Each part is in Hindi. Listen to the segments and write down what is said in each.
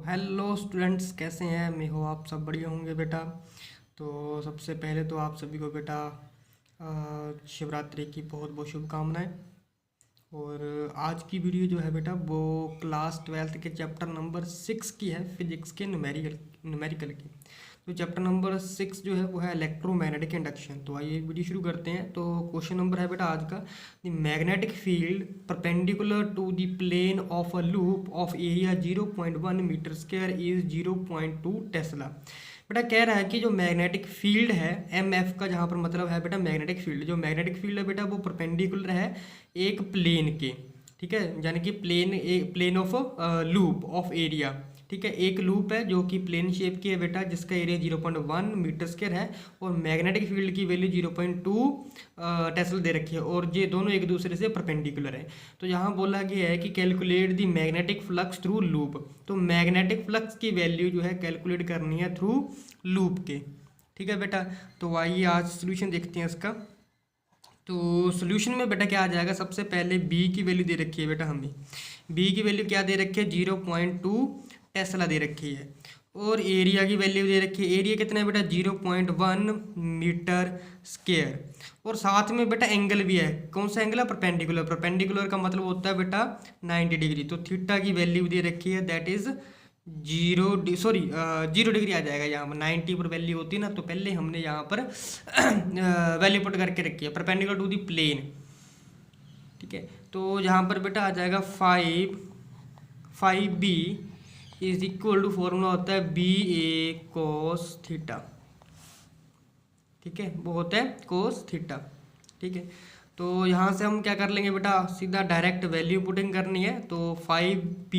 हेलो स्टूडेंट्स, कैसे हैं? मैं हो आप सब बढ़िया होंगे बेटा। तो सबसे पहले तो आप सभी को बेटा शिवरात्रि की बहुत बहुत शुभकामनाएं। और आज की वीडियो जो है बेटा वो क्लास 12th के चैप्टर नंबर 6 की है, फिजिक्स के न्यूमेरिकल की। तो चैप्टर नंबर 6 जो है वो है इलेक्ट्रोमैग्नेटिक इंडक्शन। तो आइए वीडियो शुरू करते हैं। तो क्वेश्चन नंबर है बेटा आज का, the magnetic field perpendicular to the plane of a loop of area 0.1 metre square is 0.2 tesla. बेटा कह रहा है कि जो मैग्नेटिक फील्ड है एम एफ का, जहाँ पर मतलब है बेटा मैग्नेटिक फील्ड, जो मैग्नेटिक फील्ड है बेटा वो परपेंडिकुलर है एक प्लेन के, ठीक है, यानी कि plane of loop of area, ठीक है। एक लूप है जो कि प्लेन शेप की है बेटा, जिसका एरिया 0.1 मीटर स्क्वायर है और मैग्नेटिक फील्ड की वैल्यू 0.2 टेस्ला दे रखी है, और ये दोनों एक दूसरे से परपेंडिकुलर है। तो यहाँ बोला गया है कि calculate the magnetic flux through loop. तो मैग्नेटिक फ्लक्स की वैल्यू जो है कैलकुलेट करनी है थ्रू लूप के, ठीक है बेटा। तो आइए आज सोल्यूशन देखते हैं इसका। तो सोल्यूशन में बेटा क्या आ जाएगा, सबसे पहले बी की वैल्यू दे रखी है बेटा हमें। बी की वैल्यू क्या दे रखी है, 0.2 टेस्ला दे रखी है। और एरिया की वैल्यू दे रखी है, एरिया कितना है बेटा 0.1 मीटर स्क्वायर। और साथ में बेटा एंगल भी है, कौन सा एंगल है, परपेंडिकुलर। परपेंडिकुलर का मतलब होता है बेटा 90 डिग्री। तो थीटा की वैल्यू दे रखी है, दैट इज 0 डिग्री आ जाएगा। यहाँ पर 90 पर वैल्यू होती है ना, तो पहले हमने यहाँ पर वैल्यू पुट करके रखी है परपेंडिकुलर टू दी प्लेन, ठीक है। तो यहाँ पर बेटा आ जाएगा 5b is equal to, formula होता है बी ए कोस थीटा, ठीक है, वो होता है कोस थीटा, ठीक है। तो यहाँ से हम क्या कर लेंगे बेटा, सीधा डायरेक्ट वैल्यू पुटिंग करनी है। तो 5b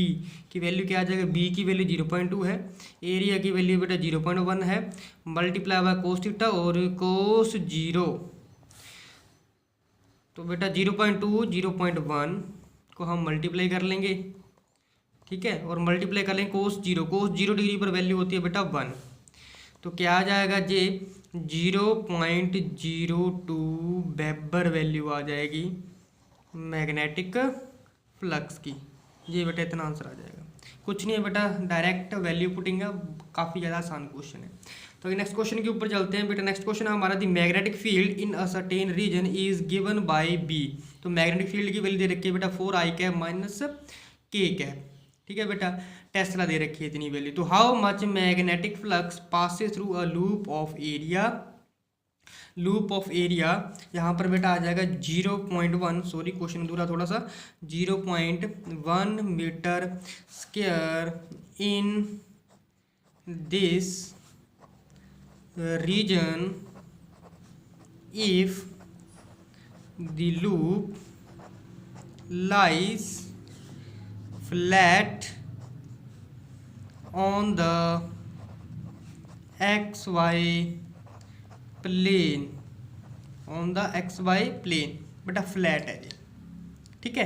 की वैल्यू क्या आ जाएगा, b की वैल्यू 0.2 है, एरिया की वैल्यू बेटा 0.1 है, मल्टीप्लाई बाय कोस थीटा और कोस 0। तो बेटा 0.2 0.1 को हम मल्टीप्लाई कर लेंगे, ठीक है, और मल्टीप्लाई कर लेंगे कोस 0। कोस 0 डिग्री पर वैल्यू होती है बेटा 1। तो क्या आ जाएगा जे 0.02 वेबर वैल्यू आ जाएगी मैग्नेटिक फ्लक्स की। ये बेटा इतना आंसर आ जाएगा, कुछ नहीं है बेटा, डायरेक्ट वैल्यू पुटिंग है, काफ़ी ज़्यादा आसान क्वेश्चन है। तो नेक्स्ट क्वेश्चन के ऊपर चलते हैं बेटा। नेक्स्ट क्वेश्चन है हमारा, the magnetic field in a certain region is given by B. तो मैग्नेटिक फील्ड की वैल्यू दे रखी है बेटा 4i कैप माइनस के कैप, ठीक है बेटा, टेस्ला दे रखी है इतनी वैल्यू। तो how much magnetic flux passes through a loop of area, loop of area यहाँ पर बेटा आ जाएगा 0.1, सॉरी क्वेश्चन दूसरा थोड़ा सा, 0.1 metre square in this region if the loop lies flat on the xy plane, on the xy plane, बेटा फ्लैट है ये, ठीक है।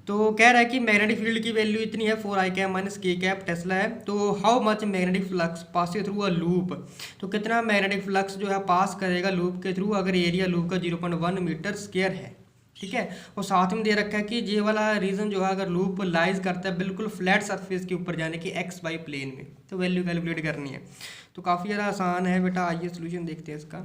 तो कह रहा है कि मैग्नेटिक फील्ड की वैल्यू इतनी है 4i कैप माइनस के कैप टेस्ला है। तो how much magnetic flux pass through a loop, तो कितना मैग्नेटिक फ्लक्स जो है पास करेगा लूप के थ्रू, अगर एरिया लूप का 0.1 मीटर स्क्वायर है, ठीक है। और साथ में दे रखा है कि ये वाला रीजन जो है अगर लूप लाइज करता है बिल्कुल फ्लैट सरफेस के ऊपर जाने की एक्स वाई प्लेन में, तो वैल्यू कैलकुलेट करनी है। तो काफ़ी ज़्यादा आसान है बेटा, आइए सोल्यूशन देखते हैं इसका।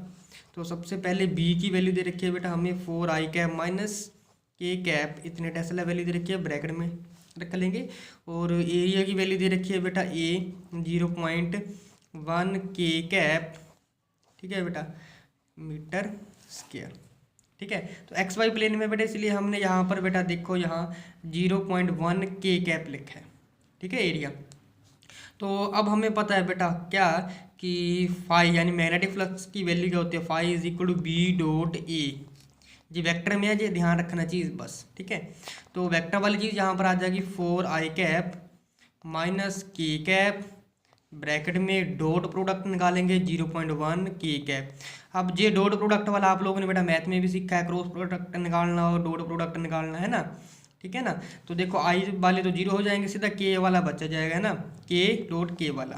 तो सबसे पहले बी की वैल्यू दे रखी है बेटा हमें 4i कैप माइनस के कैप, इतने टेस्ला वैल्यू दे रखी है, ब्रैकेट में रख लेंगे। और एरिया की वैल्यू दे रखी है बेटा ए 0.1 के कैप, ठीक है बेटा, मीटर स्क्वायर, ठीक है। तो एक्स वाई प्लेन में बेटा, इसलिए हमने यहाँ पर बेटा देखो यहाँ 0.1 के कैप लिखा है, ठीक है, एरिया। तो अब हमें पता है बेटा क्या कि फाई यानी मैग्नेटिक फ्लक्स की वैल्यू क्या होती है, phi is equal to B dot A. G vector में है, जी ध्यान रखना चीज़ बस, ठीक है। तो वेक्टर वाली चीज़ यहाँ पर आ जाएगी 4i कैप माइनस के कैप, ब्रैकेट में डॉट प्रोडक्ट निकालेंगे 0.1 के कैप। अब ये डॉट प्रोडक्ट वाला आप लोगों ने बेटा मैथ में भी सीखा है, क्रॉस प्रोडक्ट निकालना और डॉट प्रोडक्ट निकालना है ना, ठीक है ना। तो देखो आई वाले तो 0 हो जाएंगे, सीधा के वाला बचा जाएगा ना, के डॉट के वाला।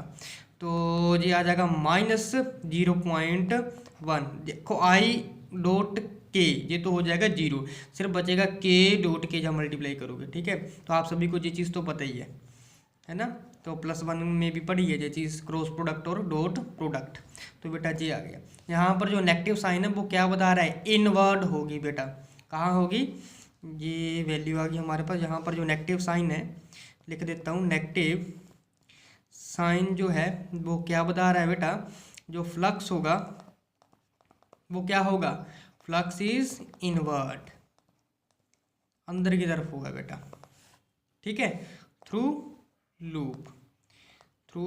तो ये आ जाएगा माइनस 0.1, देखो आई डॉट के, ये तो हो जाएगा 0, सिर्फ बचेगा के डॉट के जब मल्टीप्लाई करोगे, ठीक है। तो आप सभी को ये चीज़ तो पता ही है ना। तो +1 में भी पढ़ी है ये चीज़, क्रॉस प्रोडक्ट और डॉट प्रोडक्ट। तो बेटा ये आ गया। यहाँ पर जो नेगेटिव साइन है वो क्या बता रहा है, इनवर्ड होगी बेटा। कहाँ होगी, ये वैल्यू आ गई हमारे पास। यहाँ पर जो नेगेटिव साइन है लिख देता हूँ, नेगेटिव साइन जो है वो क्या बता रहा है बेटा, जो फ्लक्स होगा वो क्या होगा, फ्लक्स इज इनवर्ड, अंदर की तरफ होगा बेटा। ठीक है, थ्रू लूप, थ्रू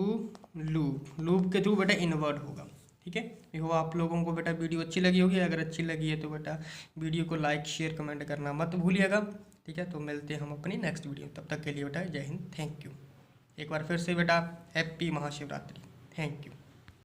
लूप के थ्रू बेटा इनवर्ड होगा। ठीक है, देखो आप लोगों को बेटा वीडियो अच्छी लगी होगी। अगर अच्छी लगी है तो बेटा वीडियो को लाइक शेयर कमेंट करना मत भूलिएगा। ठीक है, तो मिलते हैं हम अपनी नेक्स्ट वीडियो, तब तक के लिए बेटा जय हिंद, थैंक यू। एक बार फिर से बेटा हैप्पी महाशिवरात्रि, थैंक यू।